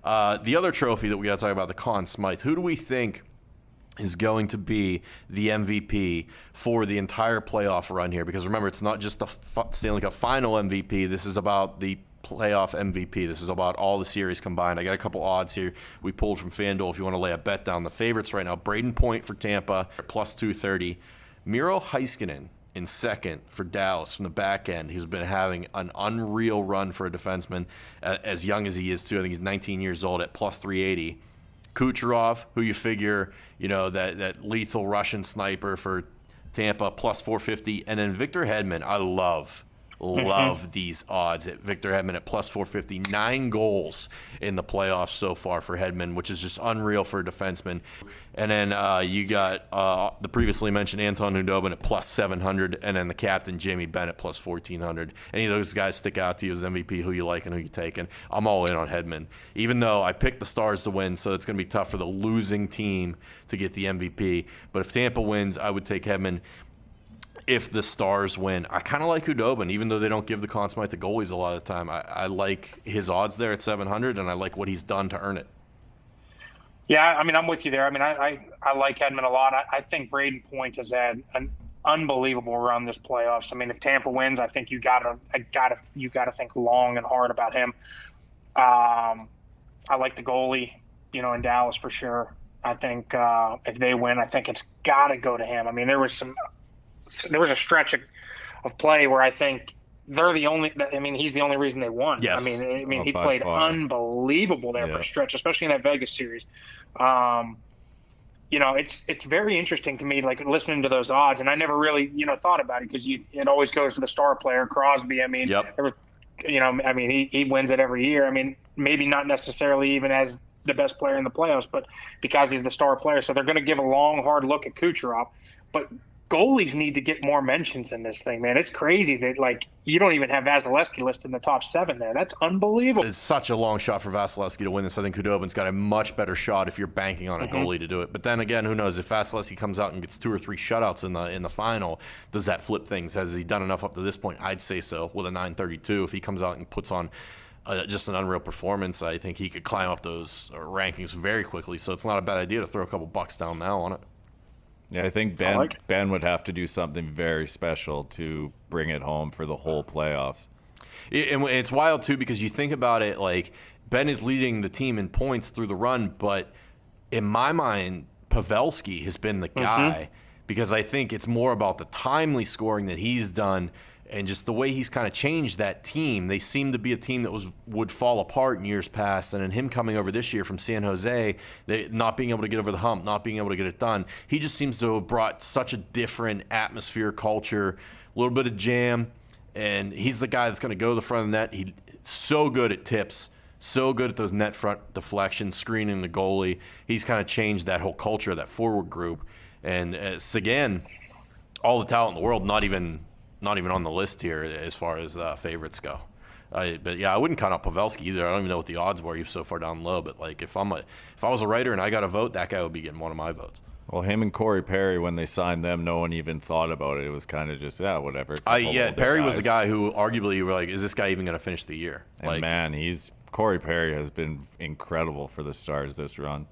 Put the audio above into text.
The other trophy that we got to talk about, the Conn Smythe. Who do we think is going to be the MVP for the entire playoff run here? Because remember, it's not just the Stanley Cup Final MVP. This is about the playoff MVP. This is about all the series combined. I got a couple odds here we pulled from FanDuel if you want to lay a bet down. The favorites right now, Braden Point for Tampa, plus 230. Miro Heiskanen in second for Dallas from the back end. He's been having an unreal run for a defenseman, as young as he is too. I think he's 19 years old at plus 380. Kucherov, who you figure, that lethal Russian sniper for Tampa, plus 450. And then Victor Hedman, I love these odds at Victor Hedman at plus 450. 9 goals in the playoffs so far for Hedman, which is just unreal for a defenseman. And then you got the previously mentioned Anton Khudobin at plus 700, and then the captain Jamie Benn at plus 1,400. Any of those guys stick out to you as MVP, who you like and who you taking? I'm all in on Hedman, even though I picked the Stars to win, so it's going to be tough for the losing team to get the MVP. But if Tampa wins, I would take Hedman. If the Stars win, I kind of like Khudobin, even though they don't give the Conn Smythe the goalies a lot of the time. I like his odds there at 700, and I like what he's done to earn it. Yeah, I mean, I'm with you there. I mean, I like Hedman a lot. I think Braden Point has had an unbelievable run this playoffs. I mean, if Tampa wins, I think you gotta think long and hard about him. I like the goalie, in Dallas for sure. I think if they win, I think it's got to go to him. I mean, there was a stretch of play where I think they're the only. I mean, he's the only reason they won. Yes. I mean, he played unbelievable there for a stretch, especially in that Vegas series. It's very interesting to me, like listening to those odds, and I never really thought about it because it always goes to the star player, Crosby. I mean, yep. There was, he wins it every year. I mean, maybe not necessarily even as the best player in the playoffs, but because he's the star player, so they're going to give a long, hard look at Kucherov, but. Goalies need to get more mentions in this thing, man. It's crazy that, you don't even have Vasilevsky listed in the top 7 there. That's unbelievable. It's such a long shot for Vasilevsky to win this. I think Khudobin's got a much better shot if you're banking on a goalie to do it. But then again, who knows? If Vasilevsky comes out and gets 2 or 3 shutouts in the final, does that flip things? Has he done enough up to this point? I'd say so with a 932. If he comes out and puts on just an unreal performance, I think he could climb up those rankings very quickly. So it's not a bad idea to throw a couple bucks down now on it. Yeah, I think Ben would have to do something very special to bring it home for the whole playoffs. And it's wild, too, because you think about it, Ben is leading the team in points through the run, but in my mind, Pavelski has been the guy because I think it's more about the timely scoring that he's done and just the way he's kind of changed that team. They seem to be a team that would fall apart in years past, and in him coming over this year from San Jose, not being able to get over the hump, not being able to get it done, he just seems to have brought such a different atmosphere, culture, a little bit of jam, and he's the guy that's going to go to the front of the net. He's so good at tips, so good at those net front deflections, screening the goalie. He's kind of changed that whole culture of that forward group. And Sagan, all the talent in the world, not even on the list here as far as favorites go. But yeah, I wouldn't count out Pavelski either. I don't even know what the odds were. You're so far down low. But if I was a writer and I got a vote, that guy would be getting one of my votes. Well, him and Corey Perry, when they signed them, no one even thought about it. It was kind of just whatever. Perry was a guy who arguably you were like, is this guy even going to finish the year? And Corey Perry has been incredible for the Stars this run.